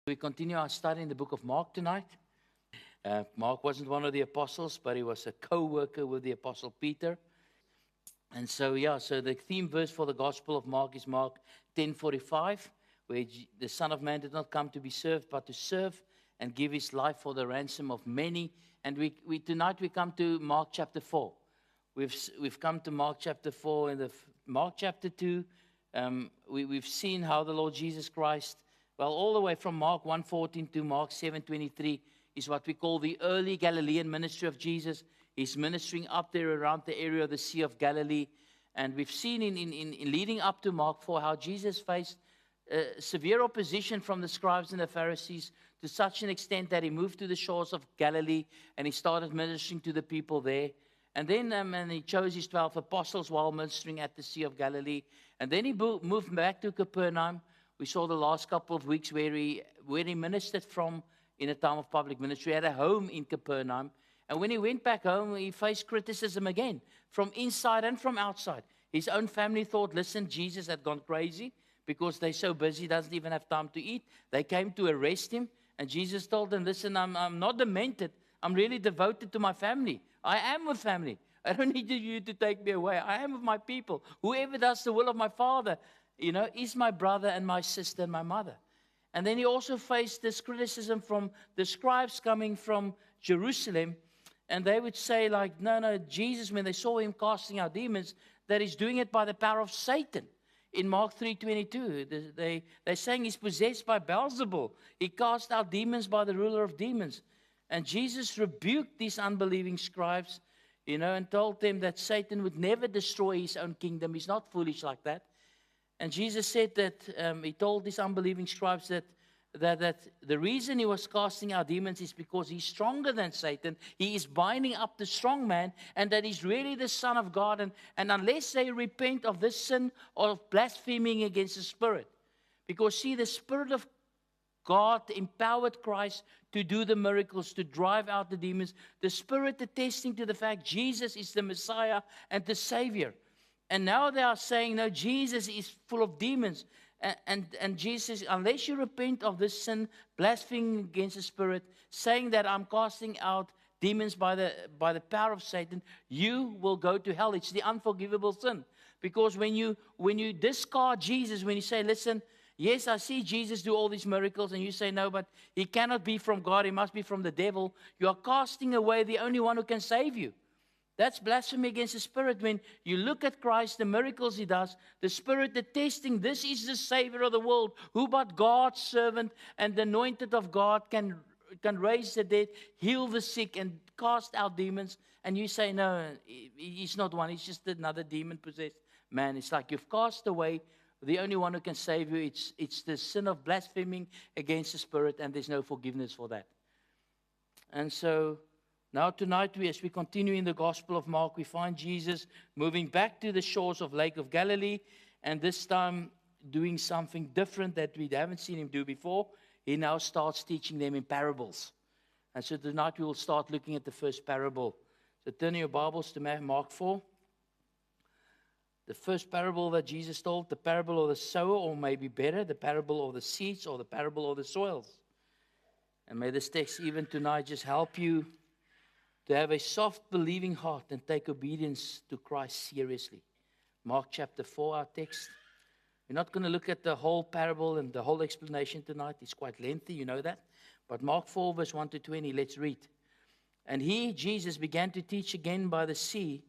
We continue our study in the book of Mark tonight. Mark wasn't one of the apostles, but he was a co-worker with the apostle Peter. And so the theme verse for the Gospel of Mark is Mark 10:45, where the Son of Man did not come to be served, but to serve and give his life for the ransom of many. And tonight we come to Mark chapter 4. We've come to Mark chapter 4. In Mark chapter 2, we've seen how the Lord Jesus Christ, all the way from Mark 1:14 to Mark 7:23 is what we call the early Galilean ministry of Jesus. He's ministering up there around the area of the Sea of Galilee. And we've seen in leading up to Mark 4 how Jesus faced severe opposition from the scribes and the Pharisees to such an extent that he moved to the shores of Galilee and he started ministering to the people there. And then and he chose his 12 apostles while ministering at the Sea of Galilee. And then he moved back to Capernaum. We saw the last couple of weeks where he ministered from in a time of public ministry. He had a home in Capernaum. And when he went back home, he faced criticism again from inside and from outside. His own family thought, listen, Jesus had gone crazy because they're so busy, he doesn't even have time to eat. They came to arrest him. And Jesus told them, listen, I'm not demented. I'm really devoted to my family. I am with family. I don't need you to take me away. I am with my people. Whoever does the will of my Father, is my brother and my sister and my mother. And then he also faced this criticism from the scribes coming from Jerusalem. And they would say, no, Jesus, when they saw him casting out demons, that he's doing it by the power of Satan. In Mark 3:22, they're saying he's possessed by Beelzebul. He cast out demons by the ruler of demons. And Jesus rebuked these unbelieving scribes, and told them that Satan would never destroy his own kingdom. He's not foolish like that. And Jesus said that he told these unbelieving scribes that the reason he was casting out demons is because he's stronger than Satan. He is binding up the strong man, and that he's really the Son of God. And unless they repent of this sin of blaspheming against the Spirit, because see, the Spirit of God empowered Christ to do the miracles, to drive out the demons. The Spirit attesting to the fact Jesus is the Messiah and the Savior. And now they are saying, no, Jesus is full of demons. And Jesus, unless you repent of this sin, blaspheming against the Spirit, saying that I'm casting out demons by the power of Satan, you will go to hell. It's the unforgivable sin. Because when you discard Jesus, when you say, listen, yes, I see Jesus do all these miracles, and you say, no, but he cannot be from God, he must be from the devil, you are casting away the only one who can save you. That's blasphemy against the Spirit. When you look at Christ, the miracles he does, the Spirit attesting this is the Savior of the world, who but God's servant and the anointed of God can raise the dead, heal the sick, and cast out demons. And you say, no, he's not one, he's just another demon-possessed man. It's like you've cast away the only one who can save you. It's the sin of blaspheming against the Spirit, and there's no forgiveness for that. And so now tonight, as we continue in the Gospel of Mark, we find Jesus moving back to the shores of Lake of Galilee, and this time doing something different that we haven't seen him do before. He now starts teaching them in parables. And so tonight we will start looking at the first parable. So turn your Bibles to Mark 4. The first parable that Jesus told, the parable of the sower, or maybe better, the parable of the seeds, or the parable of the soils. And may this text even tonight just help you to have a soft, believing heart and take obedience to Christ seriously. Mark chapter 4, our text. We're not going to look at the whole parable and the whole explanation tonight. It's quite lengthy, you know that. But Mark 4, verse 1 to 20, let's read. And he, Jesus, began to teach again by the sea,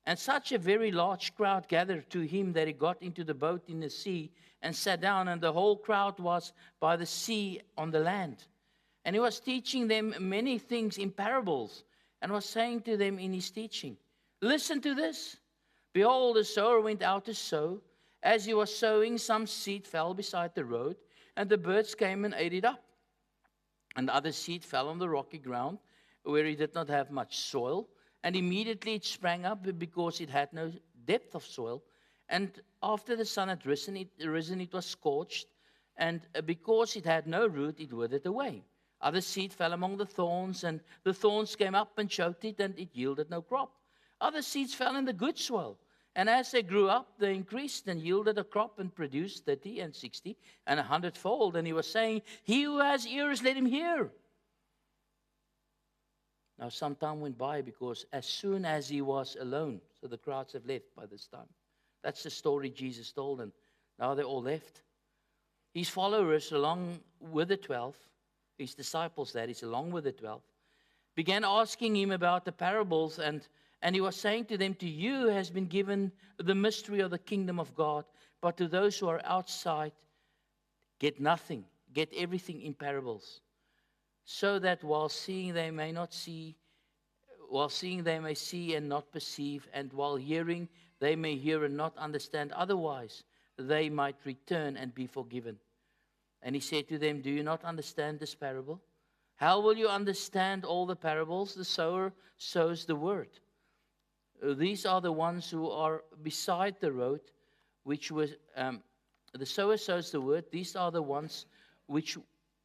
and such a very large crowd gathered to him that he got into the boat in the sea and sat down, and the whole crowd was by the sea on the land. And he was teaching them many things in parables, and was saying to them in his teaching, listen to this. Behold, the sower went out to sow. As he was sowing, some seed fell beside the road, and the birds came and ate it up. And other seed fell on the rocky ground, where it did not have much soil. And immediately it sprang up because it had no depth of soil. And after the sun had risen, it was scorched. And because it had no root, it withered away. Other seed fell among the thorns, and the thorns came up and choked it, and it yielded no crop. Other seeds fell in the good soil, And as they grew up, they increased and yielded a crop and produced 30 and 60 and 100-fold. And he was saying, he who has ears, let him hear. Now some time went by, because as soon as he was alone, so the crowds have left by this time. That's the story Jesus told, and now they all left. His followers, along with the 12, his disciples, that is, along with the 12, began asking him about the parables, and he was saying to them, to you has been given the mystery of the kingdom of God, but to those who are outside, get nothing, get everything in parables, so that while seeing they may not see, while seeing they may see and not perceive, and while hearing they may hear and not understand, otherwise they might return and be forgiven. And he said to them, do you not understand this parable? How will you understand all the parables? The sower sows the word. These are the ones who are beside the road, which was the sower sows the word. These are the ones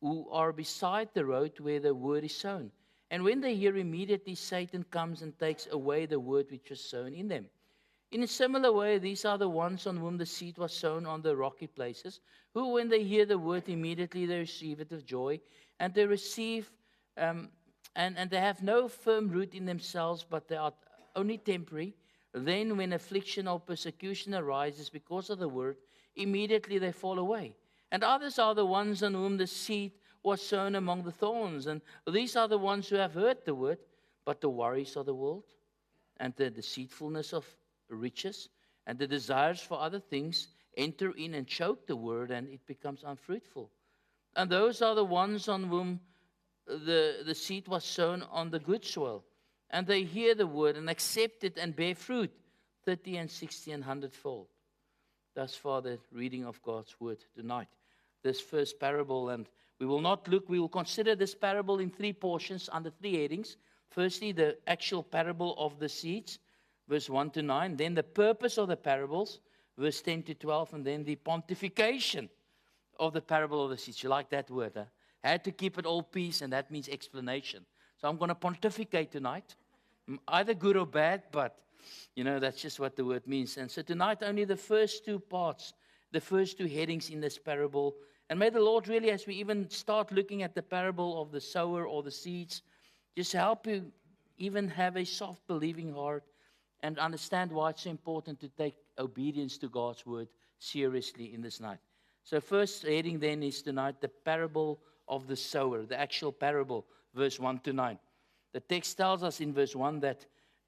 who are beside the road where the word is sown. And when they hear, immediately Satan comes and takes away the word which was sown in them. In a similar way, these are the ones on whom the seed was sown on the rocky places, who, when they hear the word, immediately they receive it with joy, and they receive, and they have no firm root in themselves, but they are only temporary. Then, when affliction or persecution arises because of the word, immediately they fall away. And others are the ones on whom the seed was sown among the thorns, and these are the ones who have heard the word, but the worries of the world, and the deceitfulness of riches, and the desires for other things enter in and choke the word, and it becomes unfruitful. And those are the ones on whom the seed was sown on the good soil, and they hear the word and accept it and bear fruit, 30 and 60 and 100-fold. Thus far the reading of God's word tonight. This first parable, and we will consider this parable in three portions under three headings. Firstly, the actual parable of the seeds, verse 1 to 9. Then the purpose of the parables, verse 10 to 12. And then the pontification of the parable of the seeds. You like that word, huh? I had to keep it all peace, and that means explanation. So I'm going to pontificate tonight. Either good or bad, but, that's just what the word means. And so tonight, only the first two parts, the first two headings in this parable. And may the Lord really, as we even start looking at the parable of the sower or the seeds, just help you even have a soft, believing heart and understand why it's so important to take obedience to God's word seriously in this night. So first heading then is tonight the parable of the sower, the actual parable, verse 1 to 9. The text tells us in verse 1 that,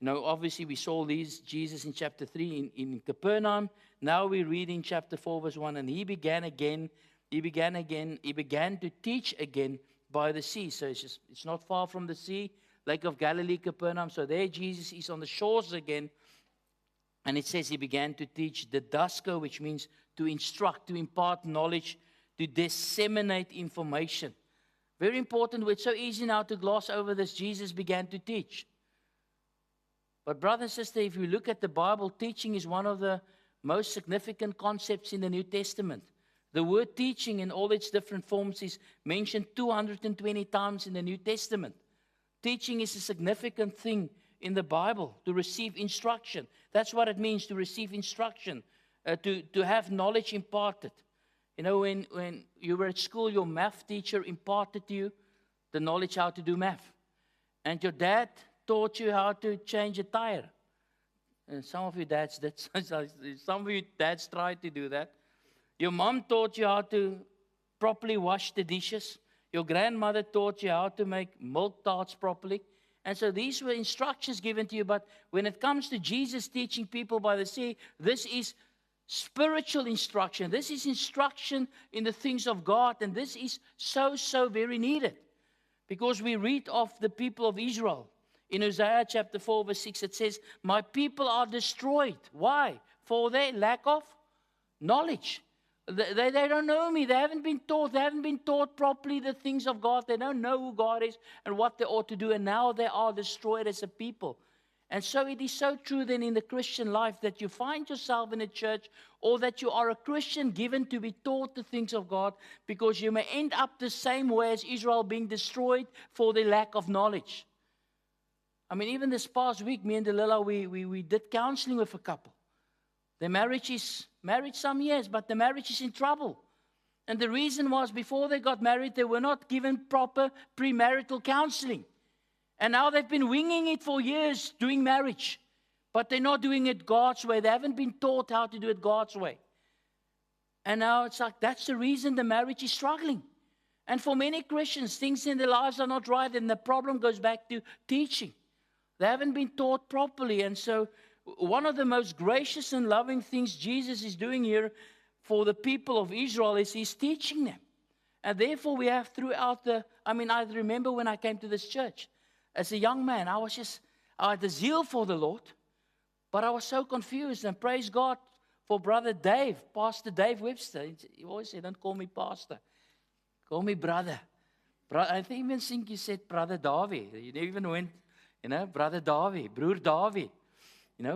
obviously we saw Jesus in chapter 3 in Capernaum. Now we read in chapter 4, verse 1, and he began to teach again by the sea. So it's not far from the sea, Lake of Galilee, Capernaum. So there Jesus is on the shores again. And it says he began to teach didasko, which means to instruct, to impart knowledge, to disseminate information. Very important. It's so easy now to gloss over this. Jesus began to teach. But brother and sister, if you look at the Bible, teaching is one of the most significant concepts in the New Testament. The word teaching in all its different forms is mentioned 220 times in the New Testament. Teaching is a significant thing in the Bible, to receive instruction. That's what it means to receive instruction, to have knowledge imparted. When you were at school, your math teacher imparted to you the knowledge how to do math. And your dad taught you how to change a tire. And some of you dads tried to do that. Your mom taught you how to properly wash the dishes. Your grandmother taught you how to make milk tarts properly. And so these were instructions given to you. But when it comes to Jesus teaching people by the sea, this is spiritual instruction. This is instruction in the things of God. And this is so very needed. Because we read of the people of Israel. In Hosea chapter 4 verse 6 it says, my people are destroyed. Why? For their lack of knowledge. They don't know me. They haven't been taught. They haven't been taught properly the things of God. They don't know who God is and what they ought to do. And now they are destroyed as a people. And so it is so true then in the Christian life that you find yourself in a church or that you are a Christian given to be taught the things of God, because you may end up the same way as Israel, being destroyed for their lack of knowledge. I mean, even this past week, me and Delilah, we did counseling with a couple. The marriage is married some years, but the marriage is in trouble. And the reason was before they got married, they were not given proper premarital counseling. And now they've been winging it for years doing marriage. But they're not doing it God's way. They haven't been taught how to do it God's way. And now it's like that's the reason the marriage is struggling. And for many Christians, things in their lives are not right. And the problem goes back to teaching. They haven't been taught properly. And so one of the most gracious and loving things Jesus is doing here for the people of Israel is He's teaching them. And therefore we have throughout I remember when I came to this church. As a young man, I had the zeal for the Lord. But I was so confused. And praise God for Brother Dave, Pastor Dave Webster. He always said, don't call me pastor. Call me brother. I even think you said Brother Davie. You even went, Brother Davie, Broer Davie,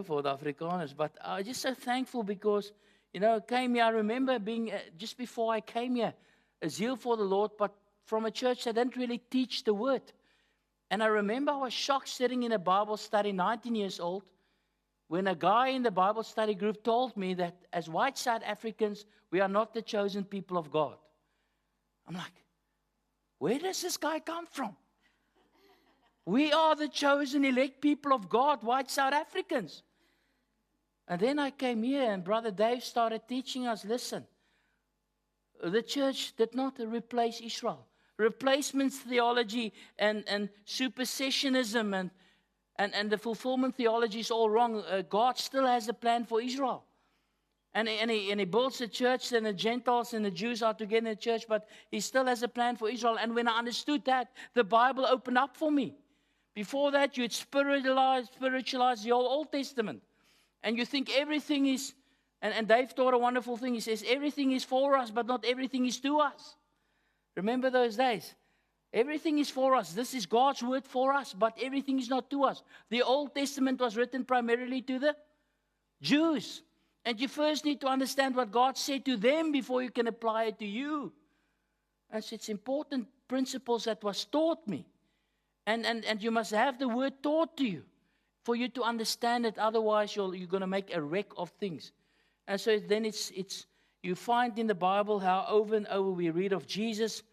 for the Afrikaners. But I'm just so thankful because, I came here. I remember being, just before I came here, a zeal for the Lord, but from a church that didn't really teach the word. And I remember I was shocked sitting in a Bible study, 19 years old, when a guy in the Bible study group told me that as white South Africans, we are not the chosen people of God. I'm like, where does this guy come from? We are the chosen elect people of God, white South Africans. And then I came here and Brother Dave started teaching us, listen, the church did not replace Israel. Replacement theology and supersessionism and the fulfillment theology is all wrong. God still has a plan for Israel. And he builds a church, and the Gentiles and the Jews are together in the church, but He still has a plan for Israel. And when I understood that, the Bible opened up for me. Before that, you had spiritualized the whole Old Testament. And you think everything is, and Dave taught a wonderful thing. He says, everything is for us, but not everything is to us. Remember those days? Everything is for us. This is God's word for us, but everything is not to us. The Old Testament was written primarily to the Jews. And you first need to understand what God said to them before you can apply it to you. And so it's important principles that was taught me. And you must have the word taught to you for you to understand it. Otherwise, you're going to make a wreck of things. And so then you find in the Bible how over and over we read of Jesus.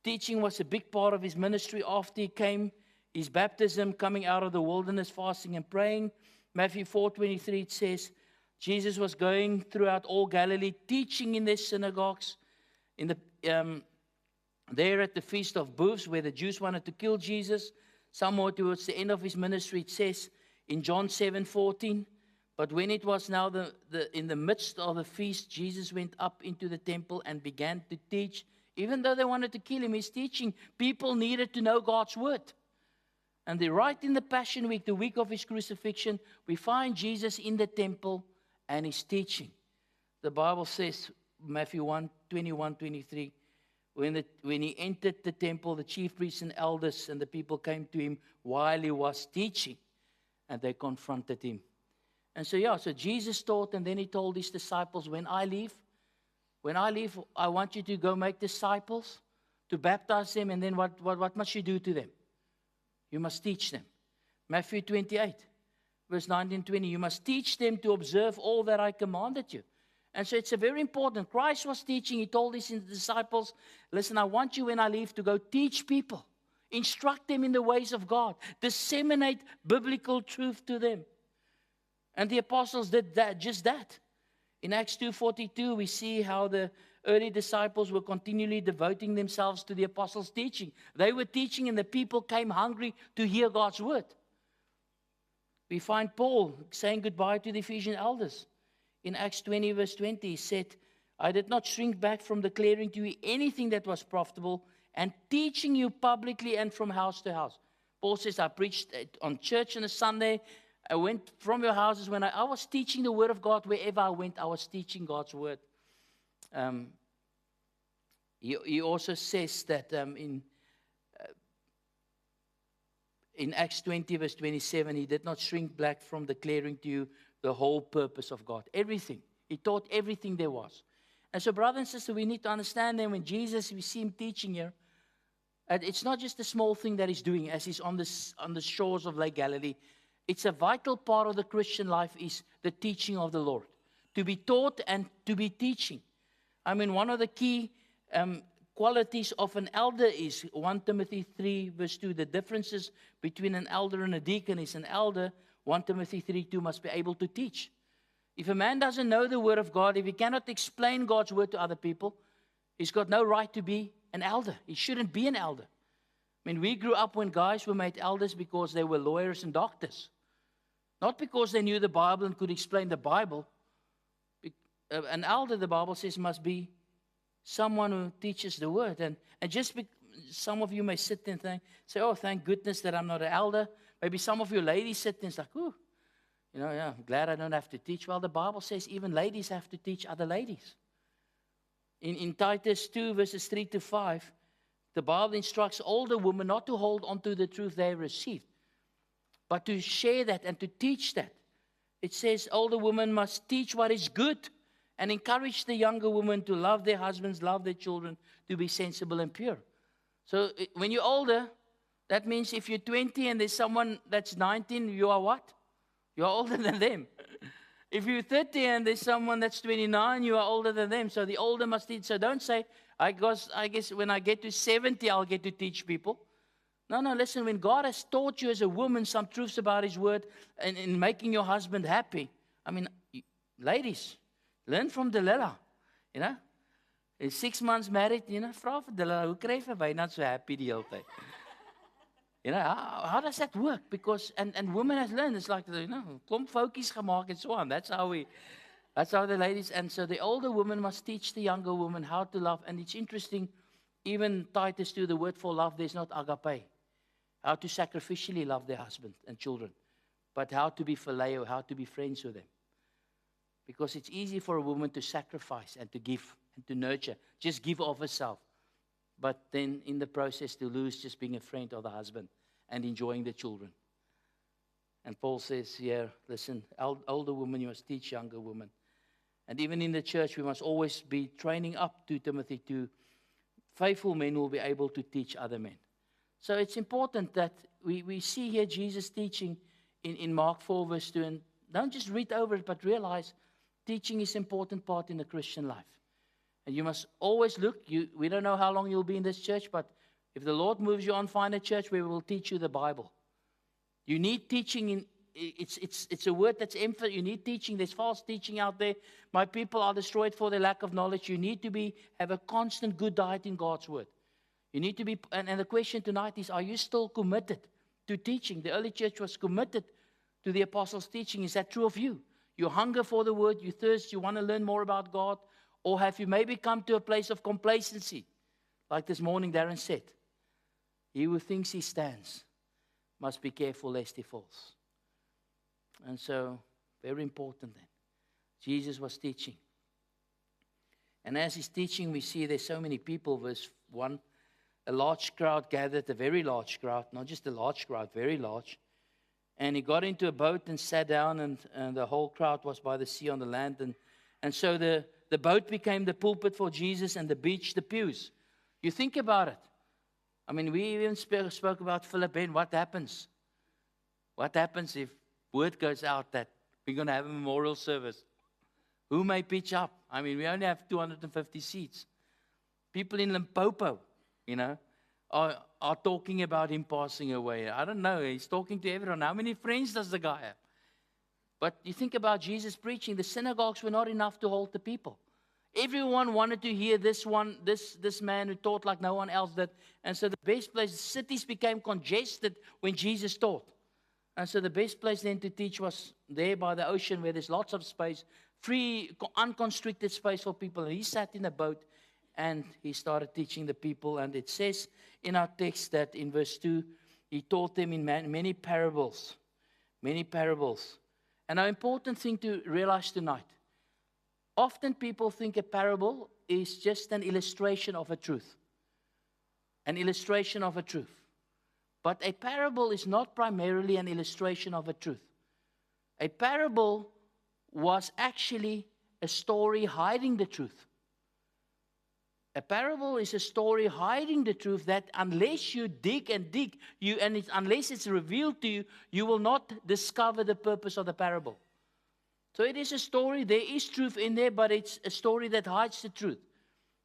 Teaching was a big part of His ministry after He came. His baptism, coming out of the wilderness, fasting and praying. Matthew 4:23, it says, Jesus was going throughout all Galilee, teaching in their synagogues, there at the Feast of Booths, where the Jews wanted to kill Jesus. Somewhere towards the end of His ministry, it says in John 7:14, but when it was now in the midst of the feast, Jesus went up into the temple and began to teach. Even though they wanted to kill Him, He's teaching. People needed to know God's word. And right in the Passion Week, the week of His crucifixion, we find Jesus in the temple and He's teaching. The Bible says, Matthew 1:21-23, when He entered the temple, the chief priests and elders and the people came to Him while He was teaching, and they confronted Him. And so Jesus taught, and then He told His disciples, when I leave, I want you to go make disciples, to baptize them, and then what must you do to them? You must teach them. Matthew 28, verse 19-20, you must teach them to observe all that I commanded you. And so it's a very important. Christ was teaching. He told His disciples, listen, I want you when I leave to go teach people. Instruct them in the ways of God. Disseminate biblical truth to them. And the apostles did just that. In Acts 2:42, we see how the early disciples were continually devoting themselves to the apostles' teaching. They were teaching and the people came hungry to hear God's word. We find Paul saying goodbye to the Ephesian elders. In Acts 20, verse 20, he said, I did not shrink back from declaring to you anything that was profitable and teaching you publicly and from house to house. Paul says, I preached on church on a Sunday. I went from your houses when I was teaching the word of God wherever I went. I was teaching God's word. He also says that in Acts 20, verse 27, he did not shrink back from declaring to you the whole purpose of God. Everything. He taught everything there was. And so, brother and sister, we need to understand that when Jesus, we see Him teaching here, it's not just a small thing that He's doing as He's on the shores of Lake Galilee. It's a vital part of the Christian life is the teaching of the Lord. to be taught and to be teaching. I mean, one of the key qualities of an elder is 1 Timothy 3 verse 2. The differences between an elder and a deacon is an elder, 1 Timothy 3:2, must be able to teach. If a man doesn't know the word of God, if he cannot explain God's word to other people, he's got no right to be an elder. He shouldn't be an elder. I mean, we grew up when guys were made elders because they were lawyers and doctors. Not because they knew the Bible and could explain the Bible. An elder, the Bible says, must be someone who teaches the word. And some of you may sit and say, oh, thank goodness that I'm not an elder. Maybe some of you ladies sit and say, ooh, yeah, I'm glad I don't have to teach. Well, the Bible says even ladies have to teach other ladies. In Titus 2, verses 3-5, the Bible instructs older women not to hold on to the truth they received, but to share that and to teach that. It says older women must teach what is good and encourage the younger women to love their husbands, love their children, to be sensible and pure. So when you're older, that means if you're 20 and there's someone that's 19, you are what? You are older than them. If you're 30 and there's someone that's 29, you are older than them. So the older must teach. So don't say, I guess when I get to 70, I'll get to teach people. No, listen, when God has taught you as a woman some truths about His word and in making your husband happy, I mean, ladies, learn from Delilah, He's 6 months married, vra vir Delilah, hoe kry jy by not so happy die hele tyd? How does that work? Because, and women have learned, it's like, klomp foutjies gemaak and so on. That's how the ladies, and so the older woman must teach the younger woman how to love. And it's interesting, even Titus 2, the word for love, there's not agape. How to sacrificially love their husband and children. But how to be phileo, how to be friends with them. Because it's easy for a woman to sacrifice and to give and to nurture. Just give of herself. But then in the process to lose just being a friend of the husband and enjoying the children. And Paul says here, listen, older women, you must teach younger women. And even in the church, we must always be training up to Timothy to faithful men who will be able to teach other men. So it's important that we see here Jesus teaching in Mark 4 verse 2. And don't just read over it, but realize teaching is an important part in the Christian life. And you must always look. We don't know how long you'll be in this church, but if the Lord moves you on, find a church where we will teach you the Bible. You need teaching. It's a word that's emphasis. You need teaching. There's false teaching out there. My people are destroyed for their lack of knowledge. You need to have a constant good diet in God's word. You need to be, and the question tonight is, are you still committed to teaching? The early church was committed to the apostles' teaching. Is that true of you? You hunger for the word, you thirst, you want to learn more about God, or have you maybe come to a place of complacency? Like this morning Darren said, he who thinks he stands must be careful lest he falls. And so, very important then. Jesus was teaching. And as he's teaching, we see there's so many people. Verse 1, a large crowd gathered, a very large crowd, not just a large crowd, very large. And he got into a boat and sat down, and the whole crowd was by the sea on the land. And so the boat became the pulpit for Jesus and the beach the pews. You think about it. I mean, we even spoke about Philip Ben. What happens? What happens if word goes out that we're going to have a memorial service? Who may pitch up? I mean, we only have 250 seats. People in Limpopo, are talking about him passing away. I don't know. He's talking to everyone. How many friends does the guy have? But you think about Jesus preaching. The synagogues were not enough to hold the people. Everyone wanted to hear this man who taught like no one else did. And so the best place, cities became congested when Jesus taught. And so the best place then to teach was there by the ocean where there's lots of space, free, unconstricted space for people. And he sat in a boat and he started teaching the people. And it says in our text that in verse 2, he taught them in many parables. Many parables. And an important thing to realize tonight, often people think a parable is just an illustration of a truth. An illustration of a truth. But a parable is not primarily an illustration of a truth. A parable was actually a story hiding the truth. A parable is a story hiding the truth that unless you dig and dig, unless it's revealed to you, you will not discover the purpose of the parable. So it is a story. There is truth in there, but it's a story that hides the truth.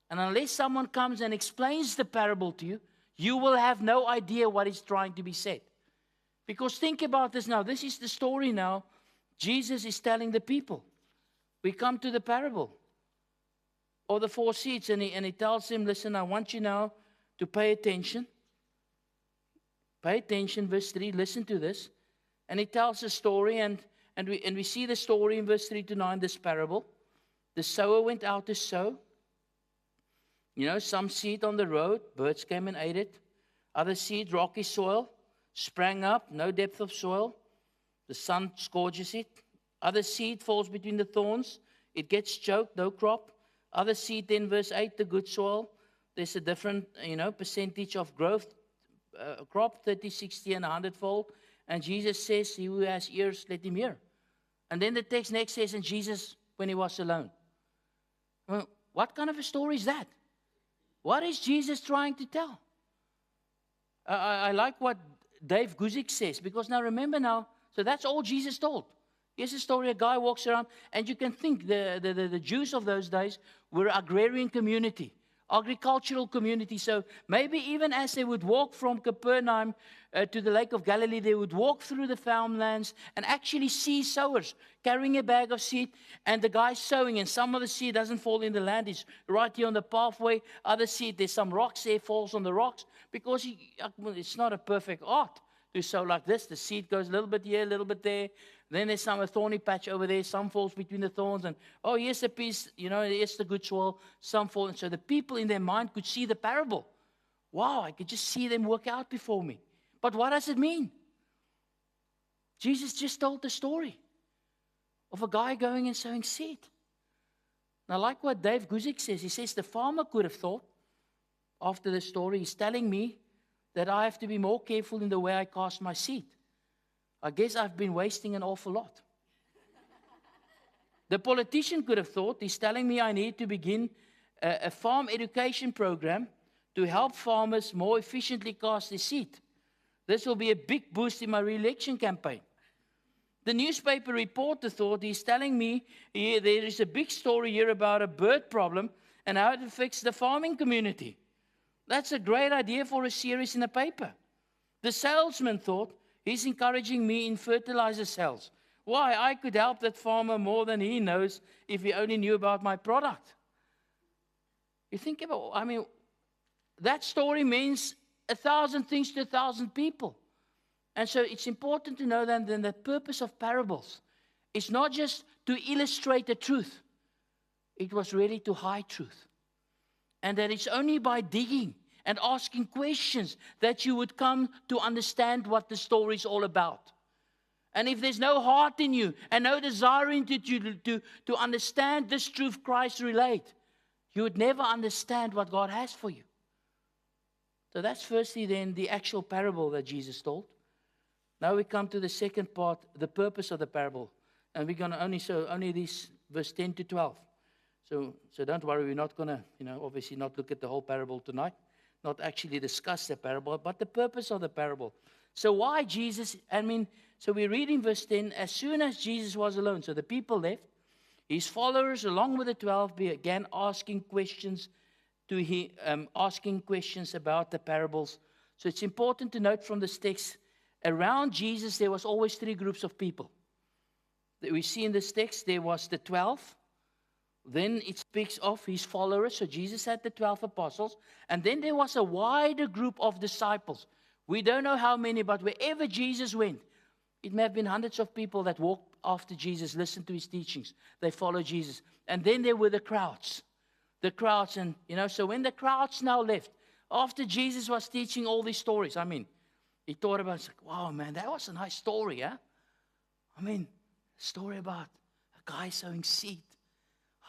And unless someone comes and explains the parable to you, you will have no idea what is trying to be said. Because think about this now. This is the story now Jesus is telling the people. We come to the parable of the 4 seeds, and he tells them, listen, I want you now to pay attention. Pay attention, verse 3, listen to this. And he tells a story, and we see the story in verse 3 to 9, this parable. The sower went out to sow. You know, some seed on the road, birds came and ate it. Other seed, rocky soil, sprang up, no depth of soil. The sun scorches it. Other seed falls between the thorns. It gets choked, no crop. Other seed, then verse 8, the good soil. There's a different, percentage of growth. Crop, 30, 60, and 100-fold. And Jesus says, he who has ears, let him hear. And then the text next says, and Jesus, when he was alone. Well, what kind of a story is that? What is Jesus trying to tell? I like what Dave Guzik says, because now remember now, so that's all Jesus told. Here's a story, a guy walks around, and you can think the Jews of those days were an agrarian community, agricultural community. So maybe even as they would walk from Capernaum to the Lake of Galilee, they would walk through the farmlands and actually see sowers carrying a bag of seed, and the guy sowing, and some of the seed doesn't fall in the land, it's right here on the pathway. Other seed, there's some rocks there, falls on the rocks, because it's not a perfect art to sow like this. The seed goes a little bit here, a little bit there. Then there's a thorny patch over there. Some falls between the thorns. And, here's a piece, here's the good soil. Some fall. And so the people in their mind could see the parable. Wow, I could just see them work out before me. But what does it mean? Jesus just told the story of a guy going and sowing seed. Now, like what Dave Guzik says, he says the farmer could have thought, after the story, he's telling me that I have to be more careful in the way I cast my seed. I guess I've been wasting an awful lot. The politician could have thought, he's telling me I need to begin a farm education program to help farmers more efficiently cast their seed. This will be a big boost in my re-election campaign. The newspaper reporter thought, he's telling me there is a big story here about a bird problem and how it affects the farming community. That's a great idea for a series in a paper. The salesman thought, he's encouraging me in fertilizer sales. Why? I could help that farmer more than he knows if he only knew about my product. You think about, that story means 1,000 things to 1,000 people. And so it's important to know that the purpose of parables is not just to illustrate the truth. It was really to hide truth. And that it's only by digging and asking questions that you would come to understand what the story is all about. And if there's no heart in you and no desire in you to understand this truth Christ relate, you would never understand what God has for you. So that's firstly then the actual parable that Jesus told. Now we come to the second part, the purpose of the parable. And we're going to only these verse 10 to 12. So don't worry, we're not going to, obviously not look at the whole parable tonight. Not actually discuss the parable, but the purpose of the parable. So why Jesus, so we read in verse 10, as soon as Jesus was alone, so the people left, his followers along with the 12 began asking questions about the parables. So it's important to note from this text, around Jesus there was always 3 groups of people. We see in this text there was the 12. Then it speaks of his followers. So Jesus had the 12 apostles. And then there was a wider group of disciples. We don't know how many, but wherever Jesus went, it may have been hundreds of people that walked after Jesus, listened to his teachings. They followed Jesus. And then there were the crowds. The crowds. And, so when the crowds now left, after Jesus was teaching all these stories, he thought about it. Like, wow, man, that was a nice story, huh? Story about a guy sowing seed.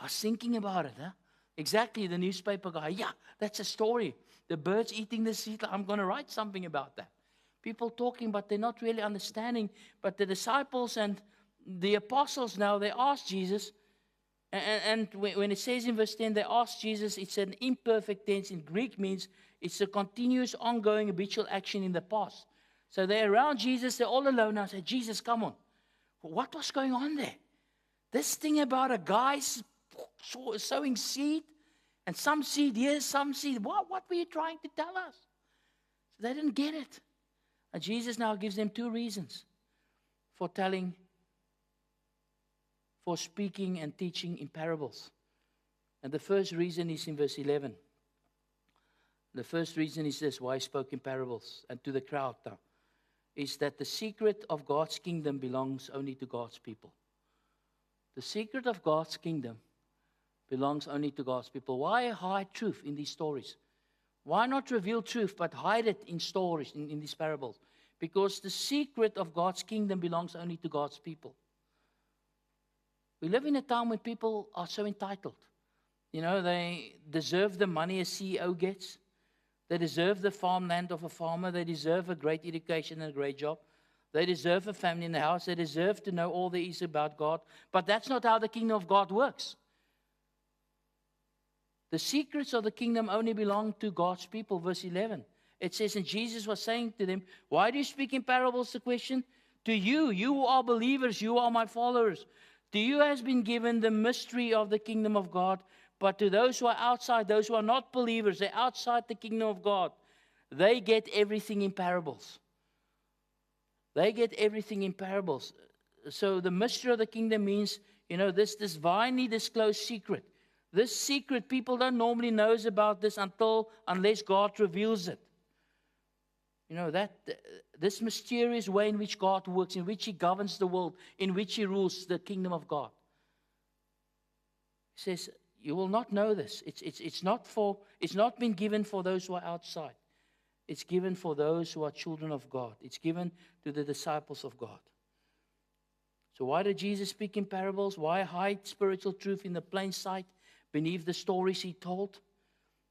I was thinking about it, huh? Exactly, the newspaper guy. Yeah, that's a story. The birds eating the seed. I'm going to write something about that. People talking, but they're not really understanding. But the disciples and the apostles now, they asked Jesus. And when it says in verse 10, they asked Jesus, it's an imperfect tense. In Greek means it's a continuous, ongoing, habitual action in the past. So they're around Jesus. They're all alone now. Say, Jesus, come on. What was going on there? This thing about a guy sowing seed, and some seed here, some seed. What were you trying to tell us? So they didn't get it. And Jesus now gives them two reasons for speaking and teaching in parables. And the first reason is in verse 11. The first reason is this, why he spoke in parables and to the crowd now, is that the secret of God's kingdom belongs only to God's people. The secret of God's kingdom belongs only to God's people. Why hide truth in these stories? Why not reveal truth, but hide it in stories, in these parables? Because the secret of God's kingdom belongs only to God's people. We live in a time when people are so entitled. You know, they deserve the money a CEO gets. They deserve the farmland of a farmer. They deserve a great education and a great job. They deserve a family in the house. They deserve to know all there is about God. But that's not how the kingdom of God works. The secrets of the kingdom only belong to God's people. Verse 11. It says, and Jesus was saying to them, why do you speak in parables? The question. To you who are believers, you are my followers. To you has been given the mystery of the kingdom of God. But to those who are outside, those who are not believers, they're outside the kingdom of God, they get everything in parables. They get everything in parables. So the mystery of the kingdom means, you know, this divinely disclosed secret. This secret, people don't normally know about this unless God reveals it. You know, this mysterious way in which God works, in which He governs the world, in which He rules the kingdom of God. He says, you will not know this. It's not been given for those who are outside. It's given for those who are children of God. It's given to the disciples of God. So why did Jesus speak in parables? Why hide spiritual truth in the plain sight beneath the stories He told?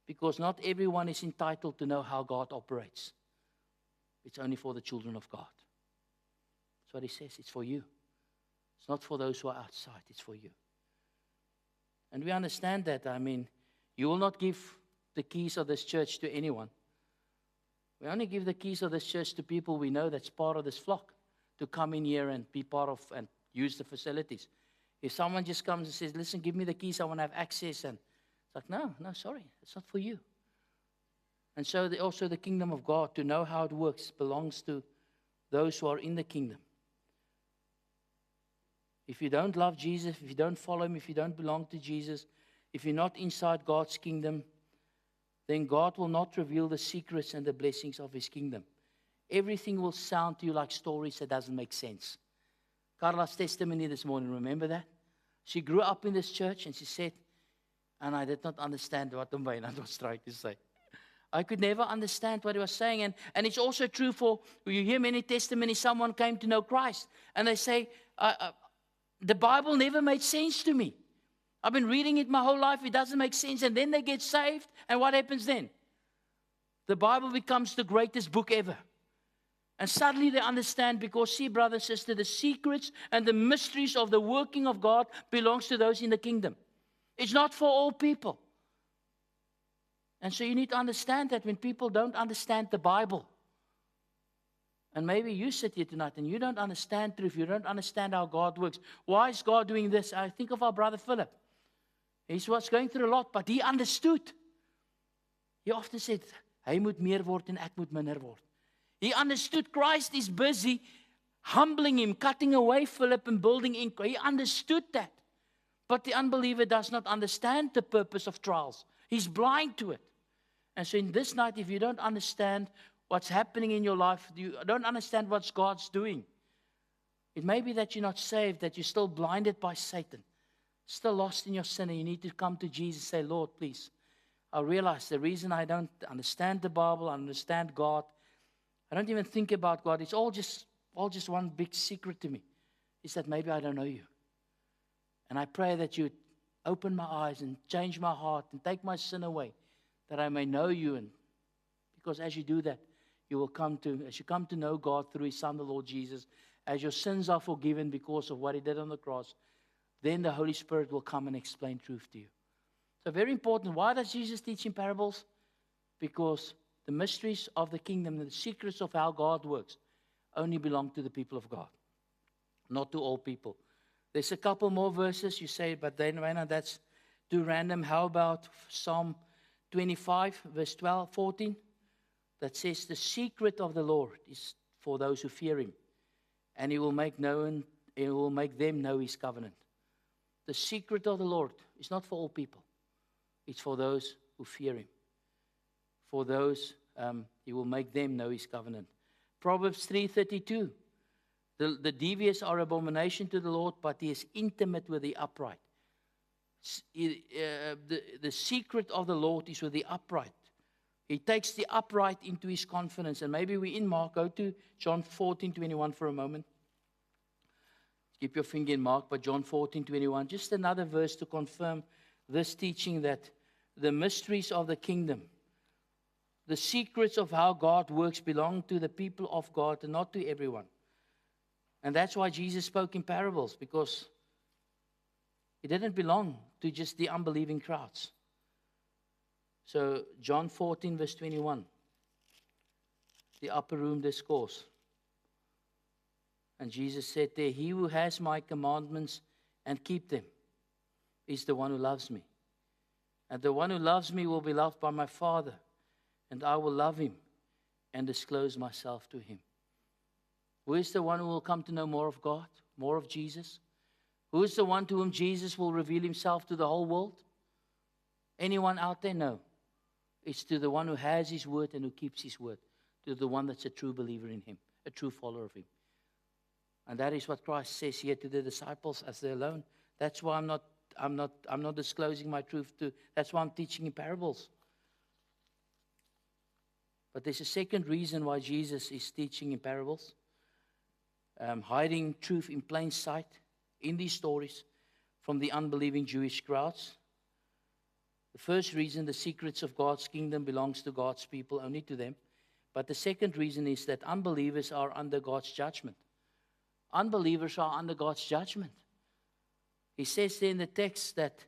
Because not everyone is entitled to know how God operates. It's only for the children of God. That's what He says. It's for you. It's not for those who are outside. It's for you. And we understand that. I mean, you will not give the keys of this church to anyone. We only give the keys of this church to people we know that's part of this flock, to come in here and be part of and use the facilities. If someone just comes and says, listen, give me the keys, I want to have access. And it's like, no, sorry, it's not for you. And so also the kingdom of God, to know how it works, belongs to those who are in the kingdom. If you don't love Jesus, if you don't follow Him, if you don't belong to Jesus, if you're not inside God's kingdom, then God will not reveal the secrets and the blessings of His kingdom. Everything will sound to you like stories that doesn't make sense. Carla's testimony this morning, remember that? She grew up in this church and she said, and I did not understand what Umbayna was trying to say. I could never understand what he was saying. And it's also true for, you hear many testimonies, someone came to know Christ and they say, the Bible never made sense to me. I've been reading it my whole life. It doesn't make sense. And then they get saved. And what happens then? The Bible becomes the greatest book ever. And suddenly they understand, because see, brother and sister, the secrets and the mysteries of the working of God belongs to those in the kingdom. It's not for all people. And so you need to understand that when people don't understand the Bible, and maybe you sit here tonight and you don't understand truth, you don't understand how God works. Why is God doing this? I think of our brother Philip. He was going through a lot, but he understood. He often said, hy moet meer word en ek moet minder word. He understood Christ is busy humbling him, cutting away Philip and building in. He understood that. But the unbeliever does not understand the purpose of trials. He's blind to it. And so in this night, if you don't understand what's happening in your life, you don't understand what God's doing, it may be that you're not saved, that you're still blinded by Satan, still lost in your sin, and you need to come to Jesus and say, Lord, please, I realize the reason I don't understand the Bible, I understand God, I don't even think about God, it's all just one big secret to me, is that maybe I don't know you. And I pray that you open my eyes and change my heart and take my sin away, that I may know you. And because as you do that, as you come to know God through His Son, the Lord Jesus, as your sins are forgiven because of what He did on the cross, then the Holy Spirit will come and explain truth to you. So very important. Why does Jesus teach in parables? Because the mysteries of the kingdom, the secrets of how God works, only belong to the people of God, not to all people. There's a couple more verses you say, but then, Raina, that's too random. How about Psalm 25, verse 14? That says, the secret of the Lord is for those who fear him, and he will make them know his covenant. The secret of the Lord is not for all people. It's for those who fear him. For those, he will make them know his covenant. Proverbs 3:32. The devious are abomination to the Lord, but he is intimate with the upright. The secret of the Lord is with the upright. He takes the upright into his confidence. And maybe we're in Mark. Go to John 14:21 for a moment. Keep your finger in Mark, but John 14:21. Just another verse to confirm this teaching that the mysteries of the kingdom, the secrets of how God works belong to the people of God and not to everyone. And that's why Jesus spoke in parables, because it didn't belong to just the unbelieving crowds. So John 14, verse 21, the upper room discourse. And Jesus said there, he who has my commandments and keep them is the one who loves me. And the one who loves me will be loved by my Father, and I will love him and disclose myself to him. Who is the one who will come to know more of God, more of Jesus? Who is the one to whom Jesus will reveal himself to the whole world? Anyone out there? No. It's to the one who has his word and who keeps his word, to the one that's a true believer in him, a true follower of him. And that is what Christ says here to the disciples as they're alone. That's why I'm not disclosing my truth to. That's why I'm teaching in parables. But there's a second reason why Jesus is teaching in parables. Hiding truth in plain sight in these stories from the unbelieving Jewish crowds. The first reason, the secrets of God's kingdom belongs to God's people, only to them. But the second reason is that unbelievers are under God's judgment. Unbelievers are under God's judgment. He says there in the text that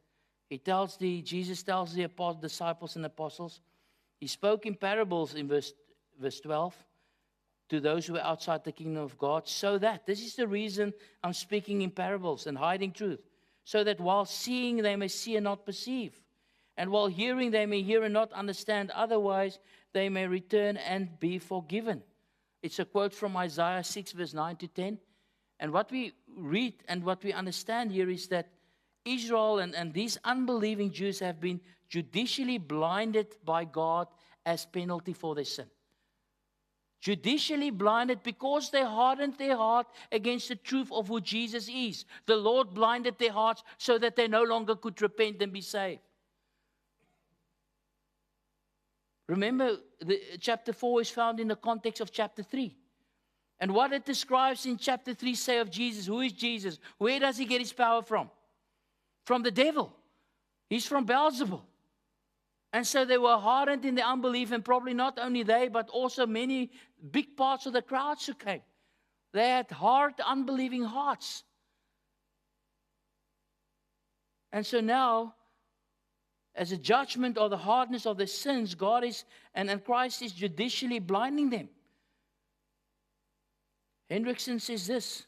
Jesus tells the disciples and apostles, he spoke in parables in verse 12 to those who are outside the kingdom of God, so that, this is the reason I'm speaking in parables and hiding truth, so that while seeing they may see and not perceive, and while hearing they may hear and not understand, otherwise they may return and be forgiven. It's a quote from Isaiah 6, verse 9 to 10. And what we read and what we understand here is that Israel and these unbelieving Jews have been judicially blinded by God as penalty for their sin. Judicially blinded because they hardened their heart against the truth of who Jesus is. The Lord blinded their hearts so that they no longer could repent and be saved. Remember, chapter 4 is found in the context of chapter 3. And what it describes in chapter 3 say of Jesus. Who is Jesus? Where does he get his power from? From the devil. He's from Beelzebul. And so they were hardened in their unbelief, and probably not only they, but also many big parts of the crowds who came. They had hard, unbelieving hearts. And so now, as a judgment of the hardness of their sins, God is, and Christ is judicially blinding them. Hendrickson says this,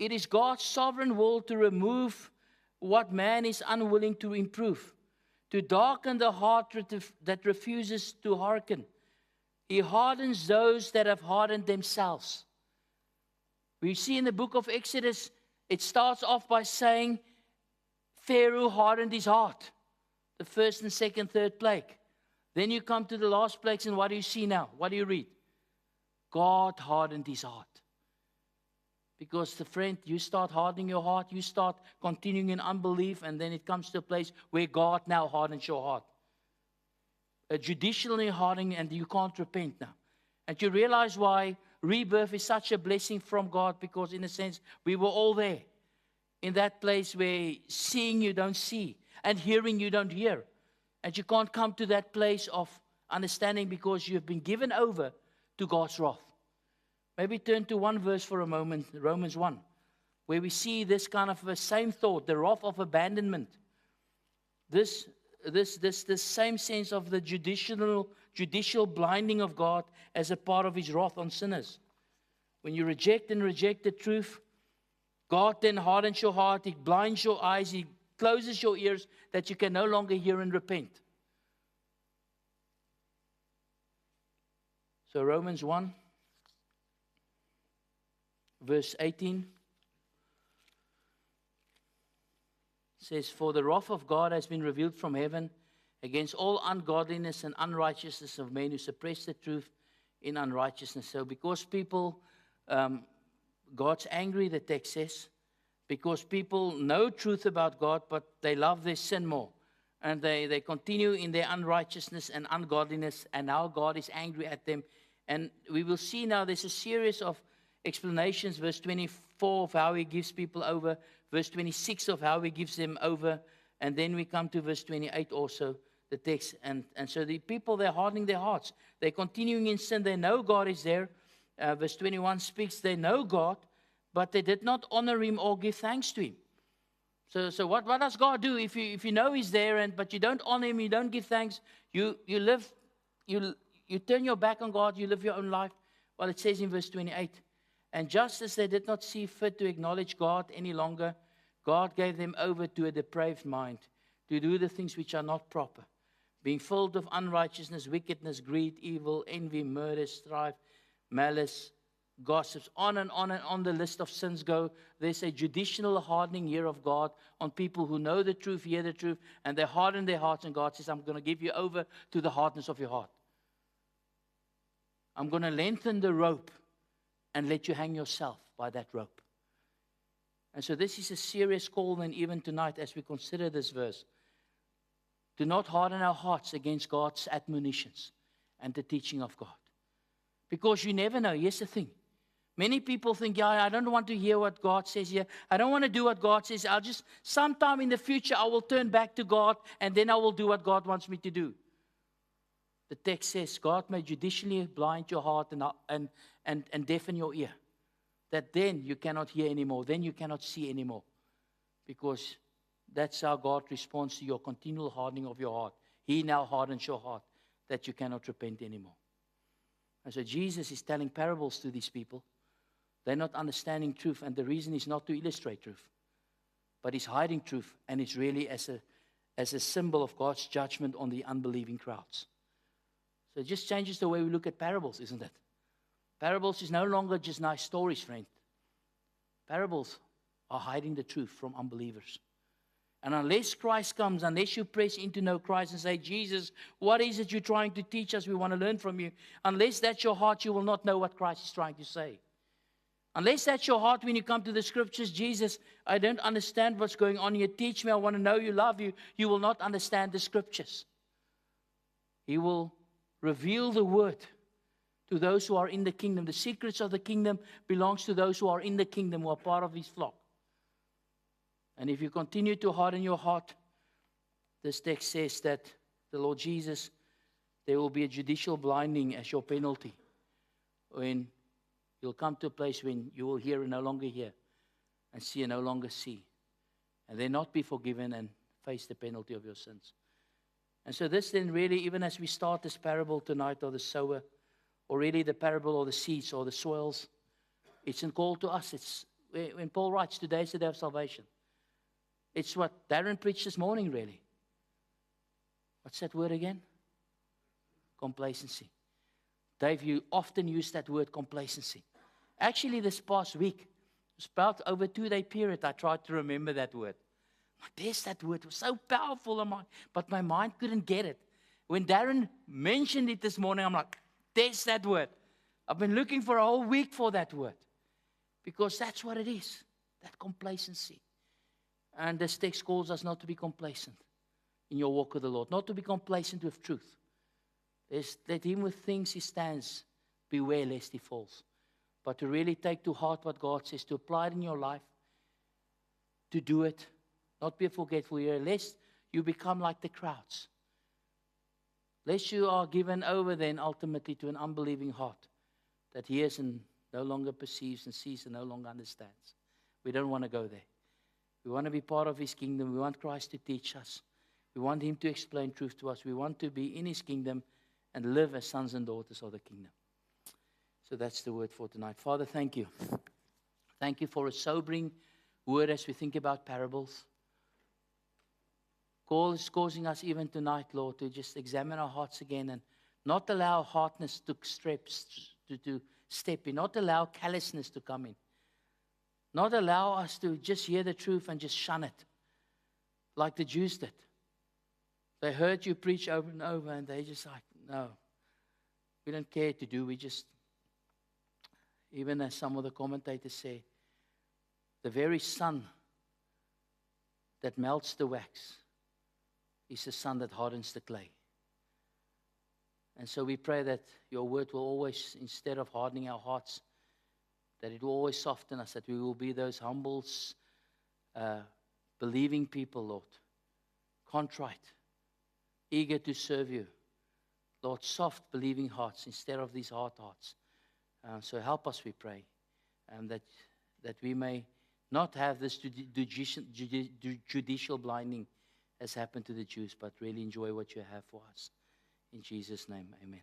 it is God's sovereign will to remove what man is unwilling to improve, to darken the heart that refuses to hearken. He hardens those that have hardened themselves. We see in the book of Exodus, it starts off by saying, Pharaoh hardened his heart. The first and second, third plague. Then you come to the last plagues, and what do you see now? What do you read? God hardened his heart. Because friend, you start hardening your heart, you start continuing in unbelief, and then it comes to a place where God now hardens your heart. Judicially hardening, and you can't repent now. And you realize why rebirth is such a blessing from God, because in a sense, we were all there. In that place where seeing you don't see, and hearing you don't hear. And you can't come to that place of understanding because you've been given over to God's wrath. Maybe turn to one verse for a moment, Romans 1, where we see this kind of the same thought, the wrath of abandonment. This same sense of the judicial blinding of God as a part of his wrath on sinners. When you reject the truth, God then hardens your heart, He blinds your eyes, He closes your ears that you can no longer hear and repent. So Romans 1, verse 18 says, "For the wrath of God has been revealed from heaven against all ungodliness and unrighteousness of men who suppress the truth in unrighteousness." So because people, God's angry, the text says, because people know truth about God, but they love their sin more. And they continue in their unrighteousness and ungodliness, and now God is angry at them. And we will see now there's a series of explanations, verse 24 of how He gives people over, verse 26 of how He gives them over, and then we come to verse 28 also, the text. And so the people, they're hardening their hearts. They're continuing in sin. They know God is there. Verse 21 speaks, they know God, but they did not honor Him or give thanks to Him. So what does God do if you know He's there, but you don't honor Him, you don't give thanks, you turn your back on God, you live your own life? Well, it says in verse 28, "And just as they did not see fit to acknowledge God any longer, God gave them over to a depraved mind, to do the things which are not proper, being filled of unrighteousness, wickedness, greed, evil, envy, murder, strife, malice, gossips," on and on the list of sins go. There's a judicial hardening here of God on people who know the truth, hear the truth, and they harden their hearts, and God says, "I'm going to give you over to the hardness of your heart. I'm going to lengthen the rope and let you hang yourself by that rope." And so this is a serious call then even tonight as we consider this verse. Do not harden our hearts against God's admonitions and the teaching of God. Because you never know. Here's the thing. Many people think, yeah, I don't want to hear what God says here. I don't want to do what God says. Sometime in the future, I will turn back to God, and then I will do what God wants me to do. The text says, God may judicially blind your heart and deafen your ear. That then you cannot hear anymore. Then you cannot see anymore. Because that's how God responds to your continual hardening of your heart. He now hardens your heart that you cannot repent anymore. And so Jesus is telling parables to these people. They're not understanding truth, and the reason is not to illustrate truth, but He's hiding truth, and it's really as a symbol of God's judgment on the unbelieving crowds. So it just changes the way we look at parables, isn't it? Parables is no longer just nice stories, friend. Parables are hiding the truth from unbelievers. And unless Christ comes, unless you press into know Christ and say, "Jesus, what is it you're trying to teach us? We want to learn from you." Unless that's your heart, you will not know what Christ is trying to say. Unless that's your heart when you come to the scriptures, "Jesus, I don't understand what's going on here. Teach me. I want to know you, love you." You will not understand the scriptures. He will reveal the word to those who are in the kingdom. The secrets of the kingdom belongs to those who are in the kingdom, who are part of His flock. And if you continue to harden your heart, this text says that the Lord Jesus, there will be a judicial blinding as your penalty. When you'll come to a place when you will hear and no longer hear, and see and no longer see, and then not be forgiven and face the penalty of your sins. And so this then really, even as we start this parable tonight of the sower, or really the parable of the seeds or the soils, it's a call to us. It's when Paul writes, "Today is the day of salvation." It's what Darren preached this morning, really. What's that word again? Complacency. Dave, you often use that word complacency. Actually, this past week, it was about over a 2-day period, I tried to remember that word. There's that word. It was so powerful, but my mind couldn't get it. When Darren mentioned it this morning, I'm like, there's that word. I've been looking for a whole week for that word. Because that's what it is, that complacency. And this text calls us not to be complacent in your walk with the Lord, not to be complacent with truth. Let him with things he stands, beware lest he falls. But to really take to heart what God says, to apply it in your life, to do it, not be forgetful here, lest you become like the crowds. Lest you are given over then ultimately to an unbelieving heart that hears and no longer perceives and sees and no longer understands. We don't want to go there. We want to be part of his kingdom. We want Christ to teach us. We want him to explain truth to us. We want to be in his kingdom and live as sons and daughters of the kingdom. So that's the word for tonight. Father, thank you. Thank you for a sobering word as we think about parables. God is causing us even tonight, Lord, to just examine our hearts again and not allow hardness to step in, not allow callousness to come in, not allow us to just hear the truth and just shun it like the Jews did. They heard you preach over and over and they just like, no, we don't care to do. We just, even as some of the commentators say, the very sun that melts the wax is the sun that hardens the clay. And so we pray that your word will always, instead of hardening our hearts, that it will always soften us, that we will be those humble, believing people, Lord, contrite, eager to serve you. Lord, soft, believing hearts instead of these hard hearts. So help us, we pray, that we may not have this judicial blinding as happened to the Jews, but really enjoy what you have for us. In Jesus' name, amen.